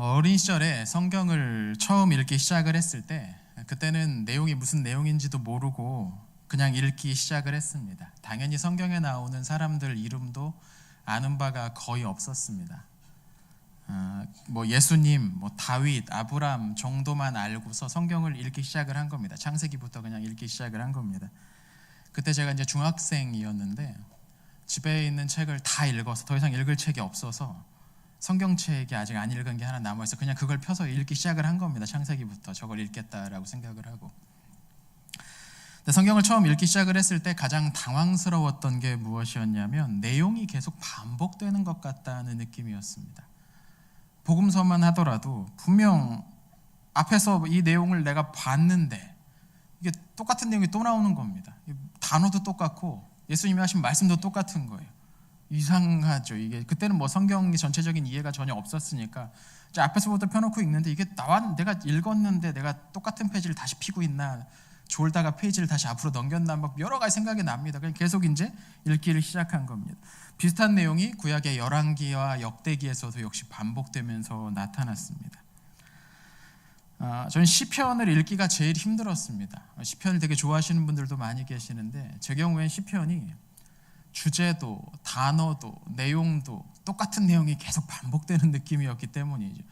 어린 시절에 성경을 처음 읽기 시작을 했을 때 그때는 내용이 무슨 내용인지도 모르고 그냥 읽기 시작을 했습니다. 당연히 성경에 나오는 사람들 이름도 아는 바가 거의 없었습니다. 예수님, 다윗, 아브람 정도만 알고서 성경을 읽기 시작을 한 겁니다. 창세기부터 그냥 읽기 시작을 한 겁니다. 그때 제가 이제 중학생이었는데 집에 있는 책을 다 읽어서 더 이상 읽을 책이 없어서 성경책이 아직 안 읽은 게 하나 남아있어 그냥 그걸 펴서 읽기 시작을 한 겁니다. 창세기부터 저걸 읽겠다라고 생각을 하고. 근데 성경을 처음 읽기 시작을 했을 때 가장 당황스러웠던 게 무엇이었냐면 내용이 계속 반복되는 것 같다는 느낌이었습니다. 복음서만 하더라도 분명 앞에서 이 내용을 내가 봤는데 이게 똑같은 내용이 또 나오는 겁니다. 단어도 똑같고 예수님이 하신 말씀도 똑같은 거예요. 이상하죠. 이게 그때는 성경이 전체적인 이해가 전혀 없었으니까 이제 앞에서부터 펴놓고 읽는데 이게 내가 읽었는데 내가 똑같은 페이지를 다시 피고 있나, 졸다가 페이지를 다시 앞으로 넘겼나, 여러 가지 생각이 납니다. 그냥 계속 이제 읽기를 시작한 겁니다. 비슷한 내용이 구약의 열왕기와 역대기에서도 역시 반복되면서 나타났습니다. 저는 시편을 읽기가 제일 힘들었습니다. 시편을 되게 좋아하시는 분들도 많이 계시는데 제 경우엔 시편이 주제도, 단어도, 내용도 똑같은 내용이 계속 반복되는 느낌이었기 때문이죠.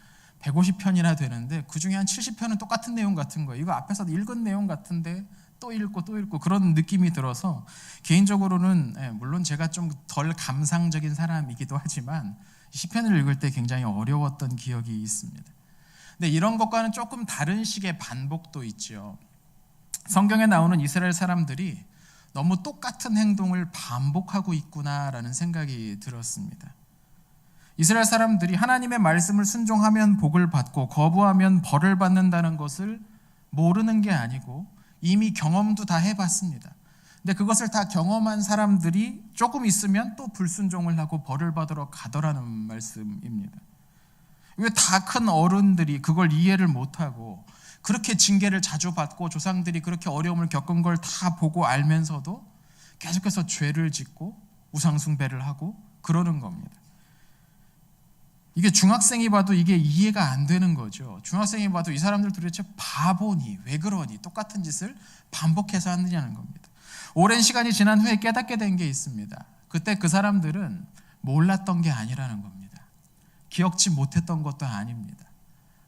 150편이나 되는데 그중에 한 70편은 똑같은 내용 같은 거예요. 이거 앞에서 읽은 내용 같은데 또 읽고 또 읽고 그런 느낌이 들어서 개인적으로는 물론 제가 좀 덜 감상적인 사람이기도 하지만 시편을 읽을 때 굉장히 어려웠던 기억이 있습니다. 근데 이런 것과는 조금 다른 식의 반복도 있죠. 성경에 나오는 이스라엘 사람들이 너무 똑같은 행동을 반복하고 있구나라는 생각이 들었습니다. 이스라엘 사람들이 하나님의 말씀을 순종하면 복을 받고 거부하면 벌을 받는다는 것을 모르는 게 아니고 이미 경험도 다 해봤습니다. 근데 그것을 다 경험한 사람들이 조금 있으면 또 불순종을 하고 벌을 받으러 가더라는 말씀입니다. 왜 다 큰 어른들이 그걸 이해를 못하고 그렇게 징계를 자주 받고 조상들이 그렇게 어려움을 겪은 걸 다 보고 알면서도 계속해서 죄를 짓고 우상숭배를 하고 그러는 겁니다. 이게 중학생이 봐도 이게 이해가 안 되는 거죠. 중학생이 봐도 이 사람들 도대체 바보니 왜 그러니 똑같은 짓을 반복해서 하느냐는 겁니다. 오랜 시간이 지난 후에 깨닫게 된 게 있습니다. 그때 그 사람들은 몰랐던 게 아니라는 겁니다. 기억지 못했던 것도 아닙니다.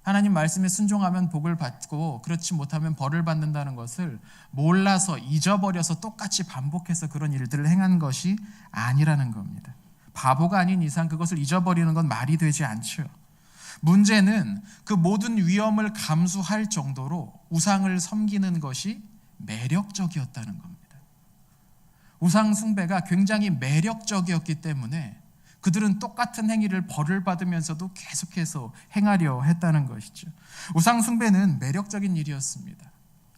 하나님 말씀에 순종하면 복을 받고 그렇지 못하면 벌을 받는다는 것을 몰라서 잊어버려서 똑같이 반복해서 그런 일들을 행한 것이 아니라는 겁니다. 바보가 아닌 이상 그것을 잊어버리는 건 말이 되지 않죠. 문제는 그 모든 위험을 감수할 정도로 우상을 섬기는 것이 매력적이었다는 겁니다. 우상 숭배가 굉장히 매력적이었기 때문에 그들은 똑같은 행위를 벌을 받으면서도 계속해서 행하려 했다는 것이죠. 우상 숭배는 매력적인 일이었습니다.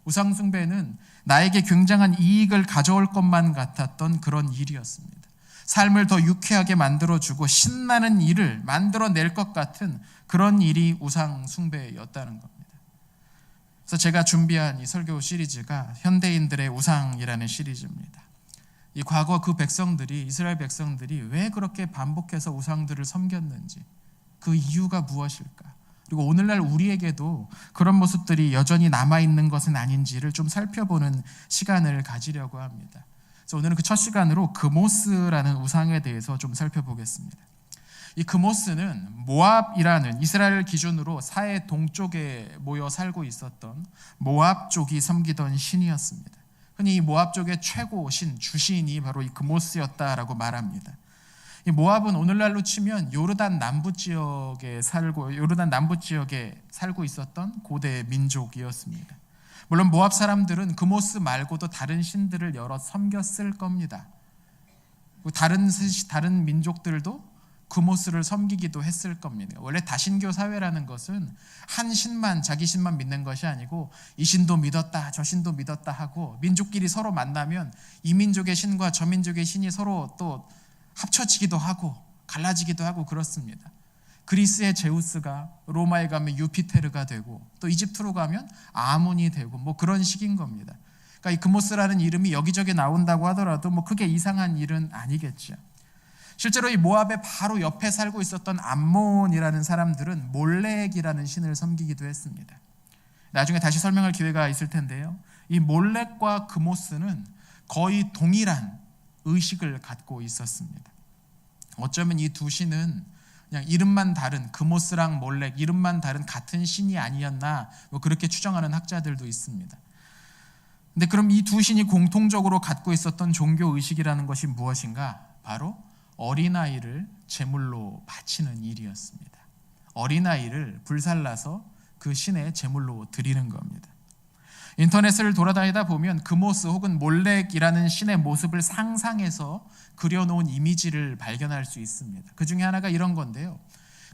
우상 숭배는 나에게 굉장한 이익을 가져올 것만 같았던 그런 일이었습니다. 삶을 더 유쾌하게 만들어주고 신나는 일을 만들어낼 것 같은 그런 일이 우상 숭배였다는 겁니다. 그래서 제가 준비한 이 설교 시리즈가 현대인들의 우상이라는 시리즈입니다. 이 과거 그 백성들이, 이스라엘 백성들이 왜 그렇게 반복해서 우상들을 섬겼는지, 그 이유가 무엇일까? 그리고 오늘날 우리에게도 그런 모습들이 여전히 남아있는 것은 아닌지를 좀 살펴보는 시간을 가지려고 합니다. 그래서 오늘은 그 첫 시간으로 그모스라는 우상에 대해서 좀 살펴보겠습니다. 이 그모스는 모압이라는 이스라엘 기준으로 사해 동쪽에 모여 살고 있었던 모압족이 섬기던 신이었습니다. 흔히 이 모압 쪽의 최고 신, 주신이 바로 이 그모스였다라고 말합니다. 이 모압은 오늘날로 치면 요르단 남부 지역에 살고 있었던 고대 민족이었습니다. 물론 모압 사람들은 그모스 말고도 다른 신들을 여러 섬겼을 겁니다. 다른 민족들도 그모스를 섬기기도 했을 겁니다. 원래 다신교 사회라는 것은 한 신만, 자기 신만 믿는 것이 아니고 이 신도 믿었다, 저 신도 믿었다 하고 민족끼리 서로 만나면 이 민족의 신과 저 민족의 신이 서로 또 합쳐지기도 하고 갈라지기도 하고 그렇습니다. 그리스의 제우스가 로마에 가면 유피테르가 되고 또 이집트로 가면 아문이 되고 그런 식인 겁니다. 그러니까 이 그모스라는 이름이 여기저기 나온다고 하더라도 크게 이상한 일은 아니겠죠. 실제로 이 모압의 바로 옆에 살고 있었던 암몬이라는 사람들은 몰렉이라는 신을 섬기기도 했습니다. 나중에 다시 설명할 기회가 있을 텐데요. 이 몰렉과 그모스는 거의 동일한 의식을 갖고 있었습니다. 어쩌면 이 두 신은 그냥 이름만 다른, 그모스랑 몰렉 이름만 다른 같은 신이 아니었나 그렇게 추정하는 학자들도 있습니다. 근데 그럼 이 두 신이 공통적으로 갖고 있었던 종교 의식이라는 것이 무엇인가? 바로 어린아이를 제물로 바치는 일이었습니다. 어린아이를 불살라서 그 신의 제물로 드리는 겁니다. 인터넷을 돌아다니다 보면 그모스 혹은 몰렉이라는 신의 모습을 상상해서 그려놓은 이미지를 발견할 수 있습니다. 그 중에 하나가 이런 건데요.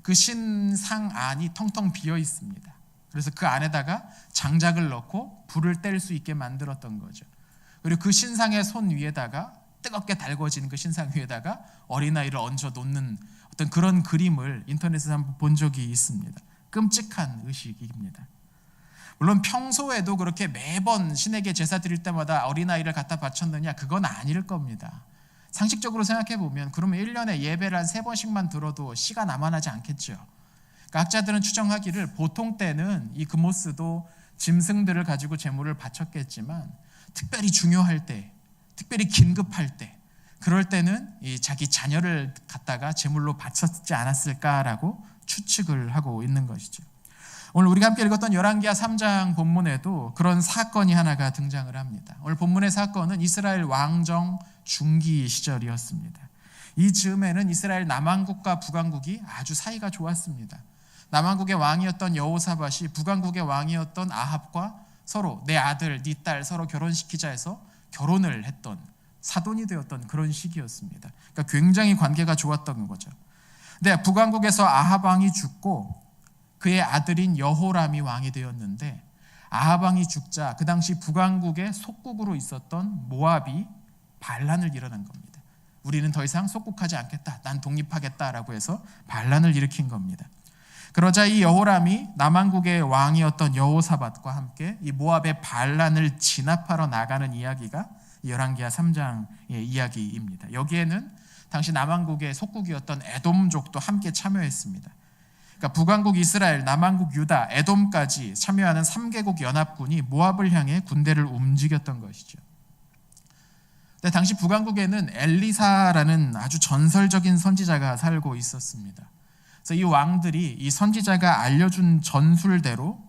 그 신상 안이 텅텅 비어 있습니다. 그래서 그 안에다가 장작을 넣고 불을 뗄 수 있게 만들었던 거죠. 그리고 그 신상의 손 위에다가 뜨겁게 달궈진 그 신상 위에다가 어린아이를 얹어 놓는 어떤 그런 그림을 인터넷에서 한번 본 적이 있습니다. 끔찍한 의식입니다. 물론 평소에도 그렇게 매번 신에게 제사 드릴 때마다 어린아이를 갖다 바쳤느냐? 그건 아닐 겁니다. 상식적으로 생각해 보면 그러면 1년에 예배를 한 3번씩만 들어도 시가 남아나지 않겠죠. 그러니까 학자들은 추정하기를 보통 때는 이 그모스도 짐승들을 가지고 제물을 바쳤겠지만 특별히 중요할 때, 특별히 긴급할 때, 그럴 때는 이 자기 자녀를 갖다가 제물로 바쳤지 않았을까라고 추측을 하고 있는 것이죠. 오늘 우리가 함께 읽었던 열왕기하 3장 본문에도 그런 사건이 하나가 등장을 합니다. 오늘 본문의 사건은 이스라엘 왕정 중기 시절이었습니다. 이 즈음에는 이스라엘 남왕국과 북왕국이 아주 사이가 좋았습니다. 남왕국의 왕이었던 여호사밧이 북왕국의 왕이었던 아합과 서로 내 아들, 네 딸 서로 결혼시키자 해서 결혼을 했던, 사돈이 되었던 그런 시기였습니다. 그러니까 굉장히 관계가 좋았던 거죠. 근데 북왕국에서 아합 왕이 죽고 그의 아들인 여호람이 왕이 되었는데 아합 왕이 죽자 그 당시 북왕국의 속국으로 있었던 모압이 반란을 일어난 겁니다. 우리는 더 이상 속국하지 않겠다, 난 독립하겠다라고 해서 반란을 일으킨 겁니다. 그러자 이 여호람이 남왕국의 왕이었던 여호사밧과 함께 이 모압의 반란을 진압하러 나가는 이야기가 열왕기하 3장의 이야기입니다. 여기에는 당시 남왕국의 속국이었던 에돔족도 함께 참여했습니다. 그러니까 북왕국 이스라엘, 남왕국 유다, 에돔까지 참여하는 3개국 연합군이 모압을 향해 군대를 움직였던 것이죠. 근데 당시 북왕국에는 엘리사라는 아주 전설적인 선지자가 살고 있었습니다. 그래서 이 왕들이 이 선지자가 알려준 전술대로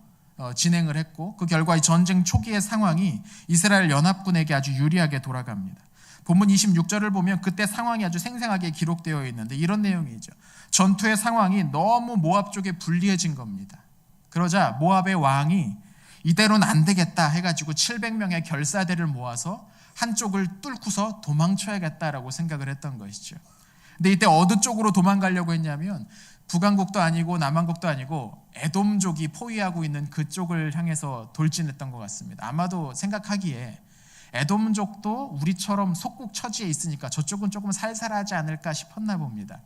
진행을 했고 그 결과 이 전쟁 초기의 상황이 이스라엘 연합군에게 아주 유리하게 돌아갑니다. 본문 26절을 보면 그때 상황이 아주 생생하게 기록되어 있는데 이런 내용이죠. 전투의 상황이 너무 모압 쪽에 불리해진 겁니다. 그러자 모압의 왕이 이대로는 안 되겠다 해가지고 700명의 결사대를 모아서 한쪽을 뚫고서 도망쳐야겠다라고 생각을 했던 것이죠. 근데 이때 어느 쪽으로 도망가려고 했냐면 북왕국도 아니고 남왕국도 아니고 에돔족이 포위하고 있는 그쪽을 향해서 돌진했던 것 같습니다. 아마도 생각하기에 에돔족도 우리처럼 속국 처지에 있으니까 저쪽은 조금 살살하지 않을까 싶었나 봅니다.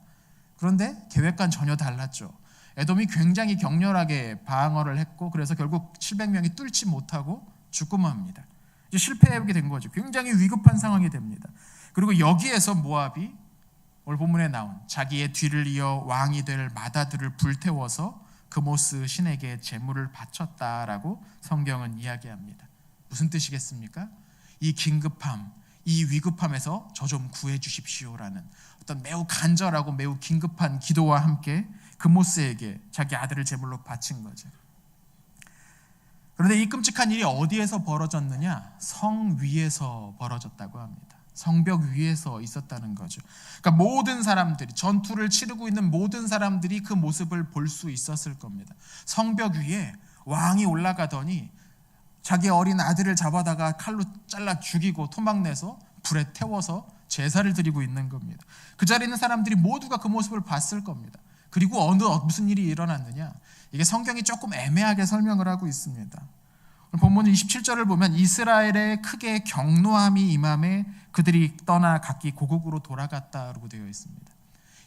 그런데 계획과는 전혀 달랐죠. 에돔이 굉장히 격렬하게 방어를 했고 그래서 결국 700명이 뚫지 못하고 죽고 맙니다. 이제 실패하게 된 거죠. 굉장히 위급한 상황이 됩니다. 그리고 여기에서 모압이 오늘 본문에 나온 자기의 뒤를 이어 왕이 될 맏아들을 불태워서 그모스 신에게 제물을 바쳤다라고 성경은 이야기합니다. 무슨 뜻이겠습니까? 이 긴급함, 이 위급함에서 저 좀 구해 주십시오라는 어떤 매우 간절하고 매우 긴급한 기도와 함께 그모스에게 자기 아들을 제물로 바친 거죠. 그런데 이 끔찍한 일이 어디에서 벌어졌느냐? 성 위에서 벌어졌다고 합니다. 성벽 위에서 있었다는 거죠. 그러니까 모든 사람들이, 전투를 치르고 있는 모든 사람들이 그 모습을 볼 수 있었을 겁니다. 성벽 위에 왕이 올라가더니 자기 어린 아들을 잡아다가 칼로 잘라 죽이고 토막내서 불에 태워서 제사를 드리고 있는 겁니다. 그 자리에 있는 사람들이 모두가 그 모습을 봤을 겁니다. 그리고 무슨 일이 일어났느냐? 이게 성경이 조금 애매하게 설명을 하고 있습니다. 본문 27절을 보면 이스라엘의 크게 경노함이 임함에 그들이 떠나 각기 고국으로 돌아갔다라고 되어 있습니다.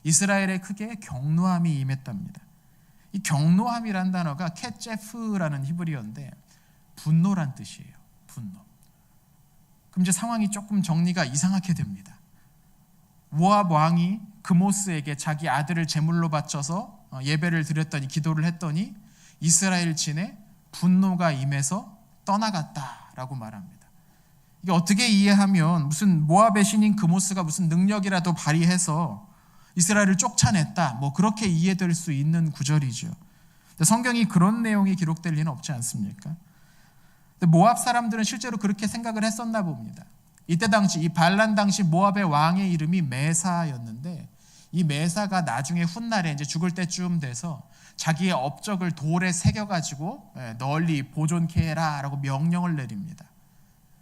이스라엘의 크게 경노함이 임했답니다. 이 경노함이라는 단어가 케제프라는 히브리어인데 분노란 뜻이에요. 분노. 그럼 이제 상황이 조금 정리가 이상하게 됩니다. 모압 왕이 그모스에게 자기 아들을 제물로 바쳐서 예배를 드렸더니, 기도를 했더니 이스라엘 진에 분노가 임해서 떠나갔다라고 말합니다. 이게 어떻게 이해하면 무슨 모압의 신인 그모스가 무슨 능력이라도 발휘해서 이스라엘을 쫓아냈다, 뭐 그렇게 이해될 수 있는 구절이죠. 근데 성경이 그런 내용이 기록될 리는 없지 않습니까? 근데 모압 사람들은 실제로 그렇게 생각을 했었나 봅니다. 이때 당시, 이 반란 당시 모압의 왕의 이름이 메사였는데, 이 메사가 나중에 훗날에 이제 죽을 때쯤 돼서 자기의 업적을 돌에 새겨가지고 널리 보존케 해라라고 명령을 내립니다.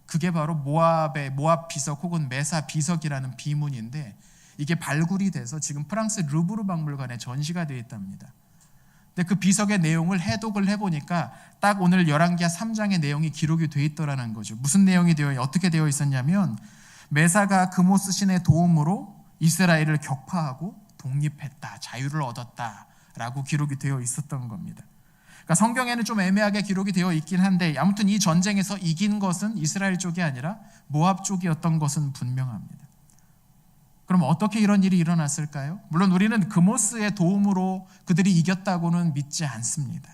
그게 바로 모압 비석 혹은 메사 비석이라는 비문인데, 이게 발굴이 돼서 지금 프랑스 루브르 박물관에 전시가 되어 있답니다. 근데 그 비석의 내용을 해독을 해보니까 딱 오늘 열왕기하 3장의 내용이 기록이 되어 있더라는 거죠. 무슨 내용이 어떻게 되어 있었냐면, 메사가 그모스 신의 도움으로 이스라엘을 격파하고 독립했다, 자유를 얻었다라고 기록이 되어 있었던 겁니다. 그러니까 성경에는 좀 애매하게 기록이 되어 있긴 한데, 아무튼 이 전쟁에서 이긴 것은 이스라엘 쪽이 아니라 모압 쪽이었던 것은 분명합니다. 그럼 어떻게 이런 일이 일어났을까요? 물론 우리는 그모스의 도움으로 그들이 이겼다고는 믿지 않습니다.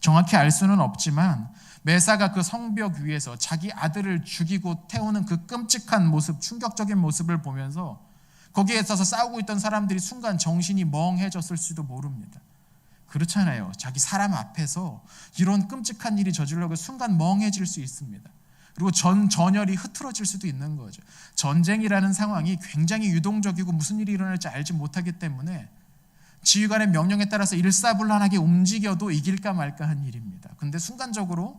정확히 알 수는 없지만 메사가 그 성벽 위에서 자기 아들을 죽이고 태우는 그 끔찍한 모습, 충격적인 모습을 보면서 거기에 있어서 싸우고 있던 사람들이 순간 정신이 멍해졌을지도 모릅니다. 그렇잖아요. 자기 사람 앞에서 이런 끔찍한 일이 저지르려고 순간 멍해질 수 있습니다. 그리고 전열이 흐트러질 수도 있는 거죠. 전쟁이라는 상황이 굉장히 유동적이고 무슨 일이 일어날지 알지 못하기 때문에 지휘관의 명령에 따라서 일사불란하게 움직여도 이길까 말까 한 일입니다. 근데 순간적으로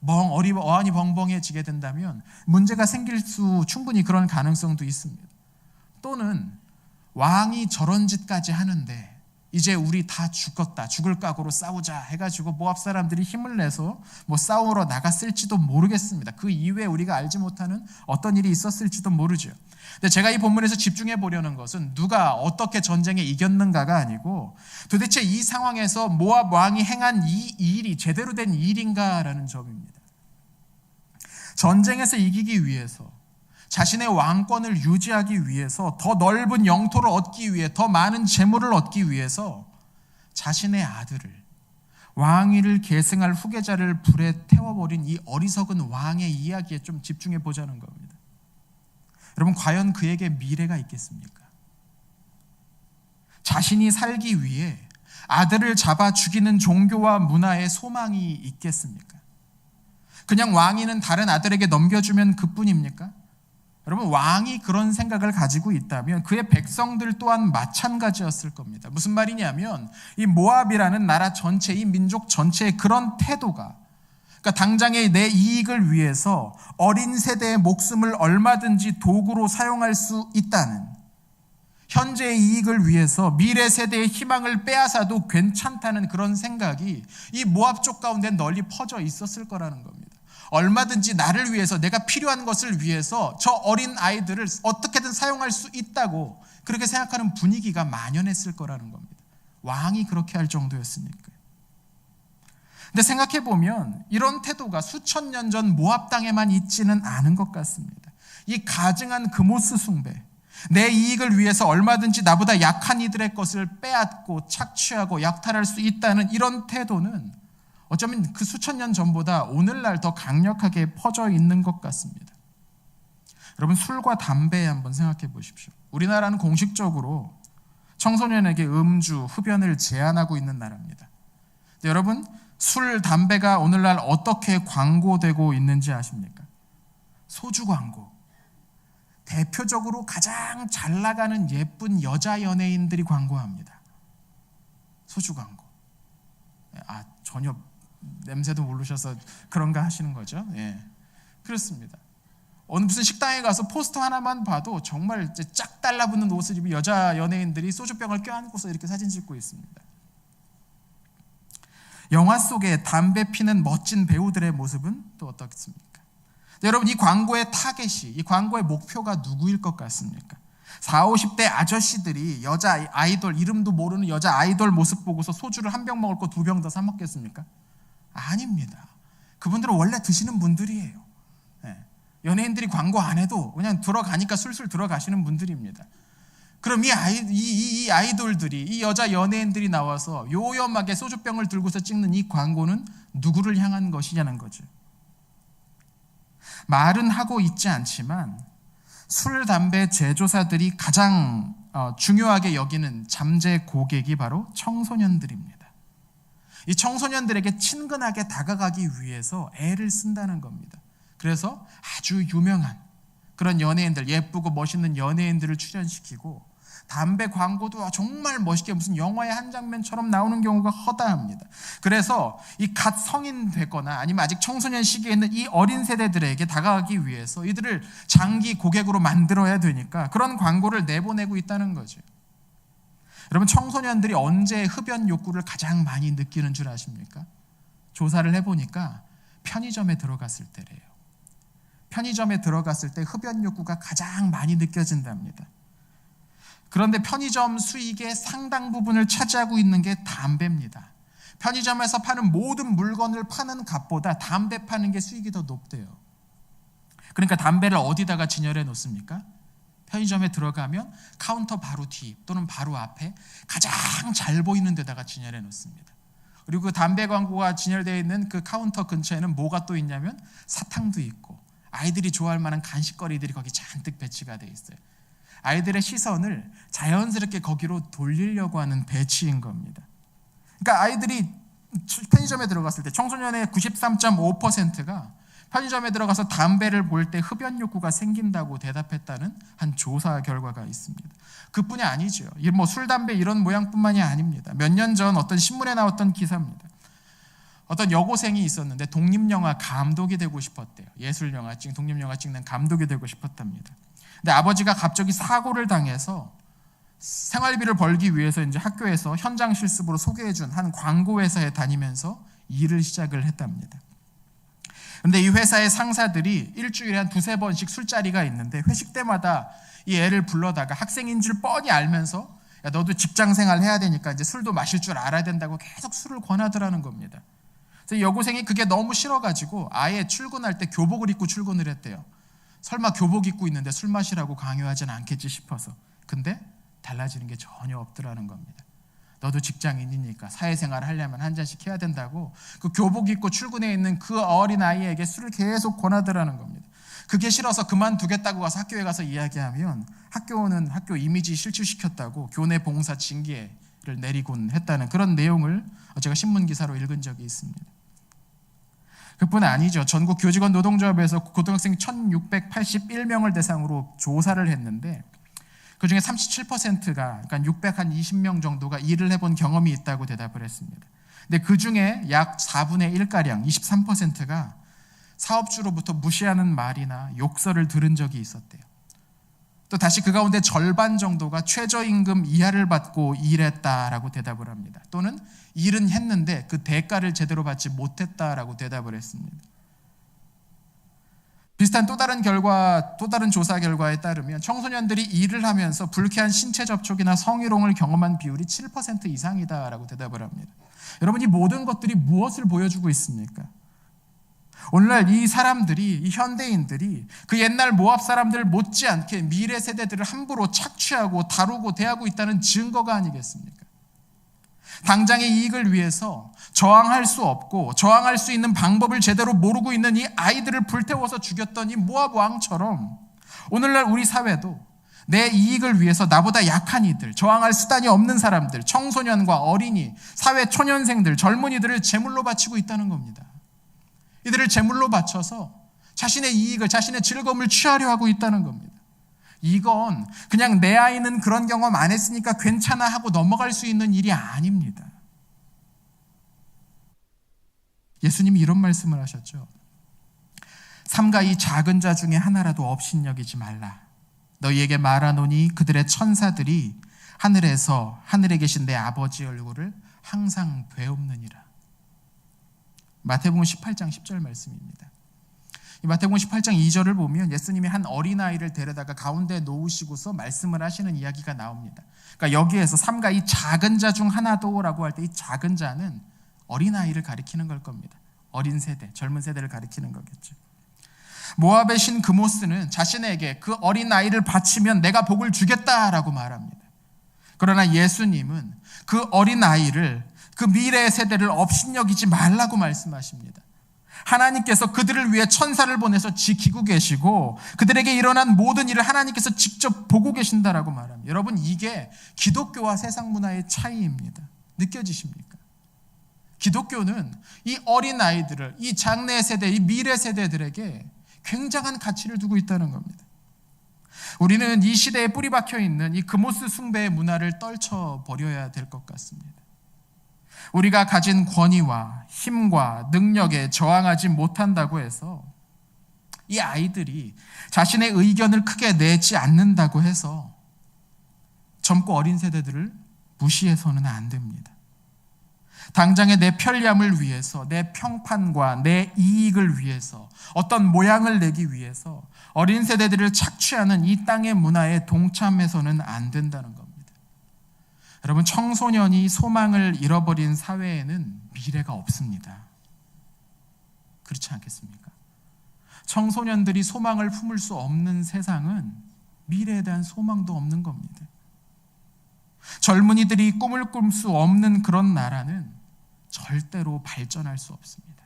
어안이 벙벙해지게 된다면 문제가 생길 수, 충분히 그런 가능성도 있습니다. 또는 왕이 저런 짓까지 하는데 이제 우리 다 죽었다, 죽을 각오로 싸우자 해가지고 모압 사람들이 힘을 내서 싸우러 나갔을지도 모르겠습니다. 그 이후에 우리가 알지 못하는 어떤 일이 있었을지도 모르죠. 근데 제가 이 본문에서 집중해 보려는 것은 누가 어떻게 전쟁에 이겼는가가 아니고, 도대체 이 상황에서 모압 왕이 행한 이 일이 제대로 된 일인가라는 점입니다. 전쟁에서 이기기 위해서, 자신의 왕권을 유지하기 위해서, 더 넓은 영토를 얻기 위해, 더 많은 재물을 얻기 위해서 자신의 아들을, 왕위를 계승할 후계자를 불에 태워버린 이 어리석은 왕의 이야기에 좀 집중해 보자는 겁니다. 여러분, 과연 그에게 미래가 있겠습니까? 자신이 살기 위해 아들을 잡아 죽이는 종교와 문화에 소망이 있겠습니까? 그냥 왕위는 다른 아들에게 넘겨주면 그뿐입니까? 여러분, 왕이 그런 생각을 가지고 있다면 그의 백성들 또한 마찬가지였을 겁니다. 무슨 말이냐면, 이 모압이라는 나라 전체, 이 민족 전체의 그런 태도가, 그러니까 당장의 내 이익을 위해서 어린 세대의 목숨을 얼마든지 도구로 사용할 수 있다는, 현재의 이익을 위해서 미래 세대의 희망을 빼앗아도 괜찮다는 그런 생각이 이 모압 쪽 가운데 널리 퍼져 있었을 거라는 겁니다. 얼마든지 나를 위해서, 내가 필요한 것을 위해서 저 어린 아이들을 어떻게든 사용할 수 있다고 그렇게 생각하는 분위기가 만연했을 거라는 겁니다. 왕이 그렇게 할 정도였으니까요. 근데 생각해보면 이런 태도가 수천 년 전 모압 땅에만 있지는 않은 것 같습니다. 이 가증한 그모스 숭배, 내 이익을 위해서 얼마든지 나보다 약한 이들의 것을 빼앗고 착취하고 약탈할 수 있다는 이런 태도는 어쩌면 그 수천 년 전보다 오늘날 더 강력하게 퍼져 있는 것 같습니다. 여러분, 술과 담배에 한번 생각해 보십시오. 우리나라는 공식적으로 청소년에게 음주, 흡연을 제한하고 있는 나라입니다. 근데 여러분, 술, 담배가 오늘날 어떻게 광고되고 있는지 아십니까? 소주 광고. 대표적으로 가장 잘 나가는 예쁜 여자 연예인들이 광고합니다. 소주 광고. 전혀 냄새도 모르셔서 그런가 하시는 거죠. 예, 그렇습니다. 어느 무슨 식당에 가서 포스터 하나만 봐도 정말 쫙 달라붙는 옷을 입은 여자 연예인들이 소주병을 껴안고서 이렇게 사진 찍고 있습니다. 영화 속에 담배 피는 멋진 배우들의 모습은 또 어떻습니까? 여러분, 이 광고의 타겟이, 이 광고의 목표가 누구일 것 같습니까? 40, 50대 아저씨들이 여자 아이돌, 이름도 모르는 여자 아이돌 모습 보고서 소주를 한 병 먹을 거 2병 더 사 먹겠습니까? 아닙니다. 그분들은 원래 드시는 분들이에요. 연예인들이 광고 안 해도 그냥 들어가니까 술술 들어가시는 분들입니다. 그럼 이 아이돌들이, 이 여자 연예인들이 나와서 요염하게 소주병을 들고서 찍는 이 광고는 누구를 향한 것이냐는 거죠. 말은 하고 있지 않지만 술, 담배 제조사들이 가장 중요하게 여기는 잠재 고객이 바로 청소년들입니다. 이 청소년들에게 친근하게 다가가기 위해서 애를 쓴다는 겁니다. 그래서 아주 유명한 그런 연예인들, 예쁘고 멋있는 연예인들을 출연시키고 담배 광고도 정말 멋있게 무슨 영화의 한 장면처럼 나오는 경우가 허다합니다. 그래서 이 갓 성인 됐거나 아니면 아직 청소년 시기에 있는 이 어린 세대들에게 다가가기 위해서 이들을 장기 고객으로 만들어야 되니까 그런 광고를 내보내고 있다는 거죠. 여러분, 청소년들이 언제 흡연 욕구를 가장 많이 느끼는 줄 아십니까? 조사를 해보니까 편의점에 들어갔을 때래요. 편의점에 들어갔을 때 흡연 욕구가 가장 많이 느껴진답니다. 그런데 편의점 수익의 상당 부분을 차지하고 있는 게 담배입니다. 편의점에서 파는 모든 물건을 파는 값보다 담배 파는 게 수익이 더 높대요. 그러니까 담배를 어디다가 진열해 놓습니까? 편의점에 들어가면 카운터 바로 뒤 또는 바로 앞에 가장 잘 보이는 데다가 진열해 놓습니다. 그리고 그 담배 광고가 진열되어 있는 그 카운터 근처에는 뭐가 또 있냐면 사탕도 있고 아이들이 좋아할 만한 간식거리들이 거기 잔뜩 배치가 되어 있어요. 아이들의 시선을 자연스럽게 거기로 돌리려고 하는 배치인 겁니다. 그러니까 아이들이 편의점에 들어갔을 때 청소년의 93.5%가 편의점에 들어가서 담배를 볼 때 흡연 욕구가 생긴다고 대답했다는 한 조사 결과가 있습니다. 그뿐이 아니죠. 뭐 술, 담배 이런 모양뿐만이 아닙니다. 몇 년 전 어떤 신문에 나왔던 기사입니다. 어떤 여고생이 있었는데 독립영화 감독이 되고 싶었대요. 예술영화 독립영화 찍는 감독이 되고 싶었답니다. 근데 아버지가 갑자기 사고를 당해서 생활비를 벌기 위해서 이제 학교에서 현장 실습으로 소개해준 한 광고회사에 다니면서 일을 시작을 했답니다. 그런데 이 회사의 상사들이 일주일에 한 두세 번씩 술자리가 있는데 회식 때마다 이 애를 불러다가 학생인 줄 뻔히 알면서 야, 너도 직장생활 해야 되니까 이제 술도 마실 줄 알아야 된다고 계속 술을 권하더라는 겁니다. 그래서 여고생이 그게 너무 싫어가지고 아예 출근할 때 교복을 입고 출근을 했대요. 설마 교복 입고 있는데 술 마시라고 강요하진 않겠지 싶어서. 근데 달라지는 게 전혀 없더라는 겁니다. 너도 직장인이니까 사회생활 하려면 한 잔씩 해야 된다고 그 교복 입고 출근해 있는 그 어린 아이에게 술을 계속 권하더라는 겁니다. 그게 싫어서 그만두겠다고 가서 학교에 가서 이야기하면 학교는 학교 이미지 실추시켰다고 교내 봉사 징계를 내리곤 했다는 그런 내용을 제가 신문기사로 읽은 적이 있습니다. 그뿐 아니죠. 전국 교직원 노동조합에서 고등학생 1681명을 대상으로 조사를 했는데 그중에 37%가 그러니까 620명 정도가 일을 해본 경험이 있다고 대답을 했습니다. 근데 그중에 약 4분의 1가량 23%가 사업주로부터 무시하는 말이나 욕설을 들은 적이 있었대요. 또 다시 그 가운데 절반 정도가 최저임금 이하를 받고 일했다라고 대답을 합니다. 또는 일은 했는데 그 대가를 제대로 받지 못했다라고 대답을 했습니다. 비슷한 또 다른 조사 결과에 따르면 청소년들이 일을 하면서 불쾌한 신체 접촉이나 성희롱을 경험한 비율이 7% 이상이다라고 대답을 합니다. 여러분, 이 모든 것들이 무엇을 보여주고 있습니까? 오늘날 이 사람들이, 이 현대인들이 그 옛날 모압 사람들 못지않게 미래 세대들을 함부로 착취하고 다루고 대하고 있다는 증거가 아니겠습니까? 당장의 이익을 위해서 저항할 수 없고 저항할 수 있는 방법을 제대로 모르고 있는 이 아이들을 불태워서 죽였던 이 모압 왕처럼 오늘날 우리 사회도 내 이익을 위해서 나보다 약한 이들, 저항할 수단이 없는 사람들, 청소년과 어린이, 사회 초년생들, 젊은이들을 제물로 바치고 있다는 겁니다. 이들을 제물로 바쳐서 자신의 이익을, 자신의 즐거움을 취하려 하고 있다는 겁니다. 이건 그냥 내 아이는 그런 경험 안 했으니까 괜찮아 하고 넘어갈 수 있는 일이 아닙니다. 예수님이 이런 말씀을 하셨죠. 삼가 이 작은 자 중에 하나라도 업신여기지 말라. 너희에게 말하노니 그들의 천사들이 하늘에서 하늘에 계신 내 아버지 얼굴을 항상 배옵느니라. 마태복음 18장 10절 말씀입니다. 이 마태복음 18장 2절을 보면 예수님이 한 어린아이를 데려다가 가운데 놓으시고서 말씀을 하시는 이야기가 나옵니다. 그러니까 여기에서 삼가 이 작은 자 중 하나도라고 할 때 이 작은 자는 어린아이를 가리키는 걸 겁니다. 어린 세대, 젊은 세대를 가리키는 거겠죠. 모압의 신 그모스는 자신에게 그 어린 아이를 바치면 내가 복을 주겠다라고 말합니다. 그러나 예수님은 그 어린 아이를, 그 미래의 세대를 업신여기지 말라고 말씀하십니다. 하나님께서 그들을 위해 천사를 보내서 지키고 계시고 그들에게 일어난 모든 일을 하나님께서 직접 보고 계신다라고 말합니다. 여러분, 이게 기독교와 세상 문화의 차이입니다. 느껴지십니까? 기독교는 이 어린 아이들을, 이 장래 세대, 이 미래 세대들에게 굉장한 가치를 두고 있다는 겁니다. 우리는 이 시대에 뿌리 박혀 있는 이 그모스 숭배의 문화를 떨쳐버려야 될 것 같습니다. 우리가 가진 권위와 힘과 능력에 저항하지 못한다고 해서, 이 아이들이 자신의 의견을 크게 내지 않는다고 해서 젊고 어린 세대들을 무시해서는 안 됩니다. 당장의 내 편리함을 위해서, 내 평판과 내 이익을 위해서, 어떤 모양을 내기 위해서 어린 세대들을 착취하는 이 땅의 문화에 동참해서는 안 된다는 겁니다. 여러분, 청소년이 소망을 잃어버린 사회에는 미래가 없습니다. 그렇지 않겠습니까? 청소년들이 소망을 품을 수 없는 세상은 미래에 대한 소망도 없는 겁니다. 젊은이들이 꿈을 꿀 수 없는 그런 나라는 절대로 발전할 수 없습니다.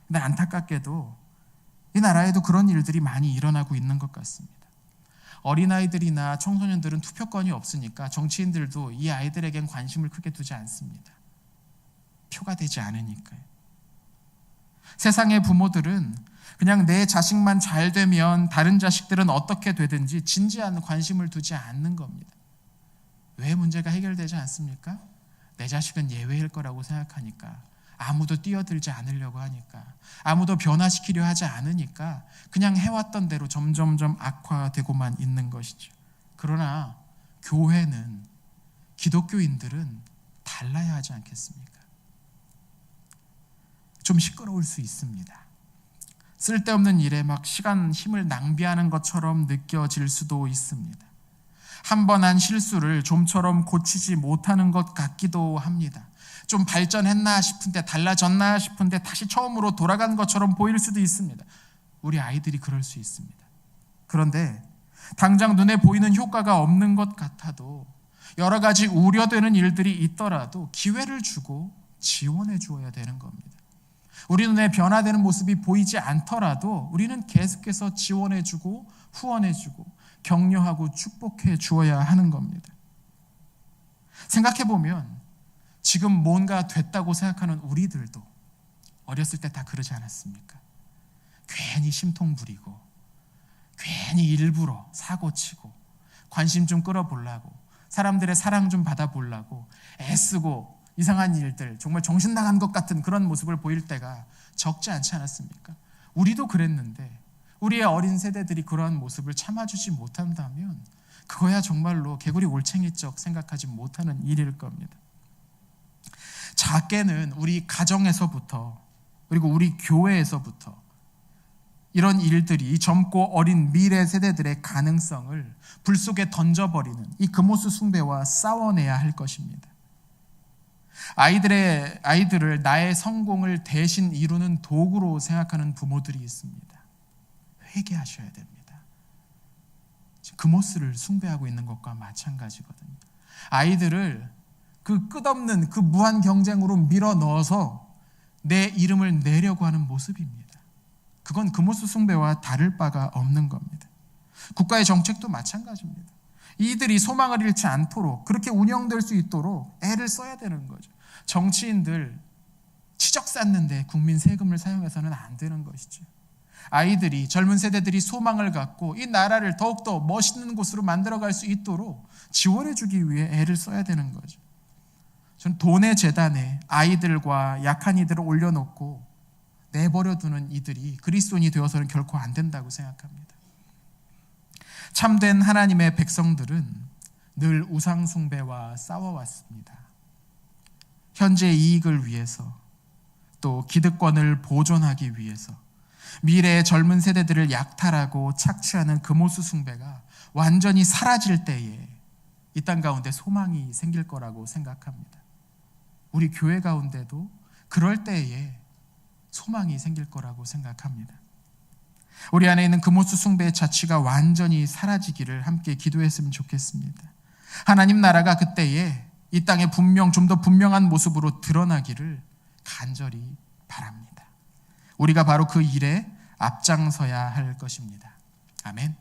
근데 안타깝게도 이 나라에도 그런 일들이 많이 일어나고 있는 것 같습니다. 어린아이들이나 청소년들은 투표권이 없으니까 정치인들도 이 아이들에겐 관심을 크게 두지 않습니다. 표가 되지 않으니까요. 세상의 부모들은 그냥 내 자식만 잘 되면 다른 자식들은 어떻게 되든지 진지한 관심을 두지 않는 겁니다. 왜 문제가 해결되지 않습니까? 내 자식은 예외일 거라고 생각하니까, 아무도 뛰어들지 않으려고 하니까, 아무도 변화시키려 하지 않으니까 그냥 해왔던 대로 점점점 악화되고만 있는 것이죠. 그러나 교회는, 기독교인들은 달라야 하지 않겠습니까? 좀 시끄러울 수 있습니다. 쓸데없는 일에 막 시간, 힘을 낭비하는 것처럼 느껴질 수도 있습니다. 한 번 한 실수를 좀처럼 고치지 못하는 것 같기도 합니다. 좀 발전했나 싶은데, 달라졌나 싶은데 다시 처음으로 돌아간 것처럼 보일 수도 있습니다. 우리 아이들이 그럴 수 있습니다. 그런데 당장 눈에 보이는 효과가 없는 것 같아도, 여러 가지 우려되는 일들이 있더라도 기회를 주고 지원해 주어야 되는 겁니다. 우리 눈에 변화되는 모습이 보이지 않더라도 우리는 계속해서 지원해 주고 후원해 주고 격려하고 축복해 주어야 하는 겁니다. 생각해 보면 지금 뭔가 됐다고 생각하는 우리들도 어렸을 때 다 그러지 않았습니까? 괜히 심통 부리고, 괜히 일부러 사고치고, 관심 좀 끌어보려고, 사람들의 사랑 좀 받아보려고 애쓰고, 이상한 일들, 정말 정신 나간 것 같은 그런 모습을 보일 때가 적지 않지 않았습니까? 우리도 그랬는데 우리의 어린 세대들이 그러한 모습을 참아주지 못한다면 그거야 정말로 개구리 올챙이적 생각하지 못하는 일일 겁니다. 작게는 우리 가정에서부터, 그리고 우리 교회에서부터 이런 일들이 젊고 어린 미래 세대들의 가능성을 불 속에 던져버리는 이 금오수 숭배와 싸워내야 할 것입니다. 아이들을 나의 성공을 대신 이루는 도구로 생각하는 부모들이 있습니다. 회개하셔야 됩니다. 금오스를 숭배하고 있는 것과 마찬가지거든요. 아이들을 그 끝없는 그 무한 경쟁으로 밀어 넣어서 내 이름을 내려고 하는 모습입니다. 그건 금오스 숭배와 다를 바가 없는 겁니다. 국가의 정책도 마찬가지입니다. 이들이 소망을 잃지 않도록, 그렇게 운영될 수 있도록 애를 써야 되는 거죠. 정치인들 치적 쌓는데 국민 세금을 사용해서는 안 되는 것이죠. 아이들이, 젊은 세대들이 소망을 갖고 이 나라를 더욱더 멋있는 곳으로 만들어갈 수 있도록 지원해주기 위해 애를 써야 되는 거죠. 저는 돈의 재단에 아이들과 약한 이들을 올려놓고 내버려두는 이들이 그리스도인이 되어서는 결코 안 된다고 생각합니다. 참된 하나님의 백성들은 늘 우상 숭배와 싸워왔습니다. 현재 이익을 위해서, 또 기득권을 보존하기 위해서 미래의 젊은 세대들을 약탈하고 착취하는 금오수 숭배가 완전히 사라질 때에 이 땅 가운데 소망이 생길 거라고 생각합니다. 우리 교회 가운데도 그럴 때에 소망이 생길 거라고 생각합니다. 우리 안에 있는 금오수 숭배의 자취가 완전히 사라지기를 함께 기도했으면 좋겠습니다. 하나님 나라가 그때에 이 땅에 좀 더 분명한 모습으로 드러나기를 간절히 바랍니다. 우리가 바로 그 일에 앞장서야 할 것입니다. 아멘.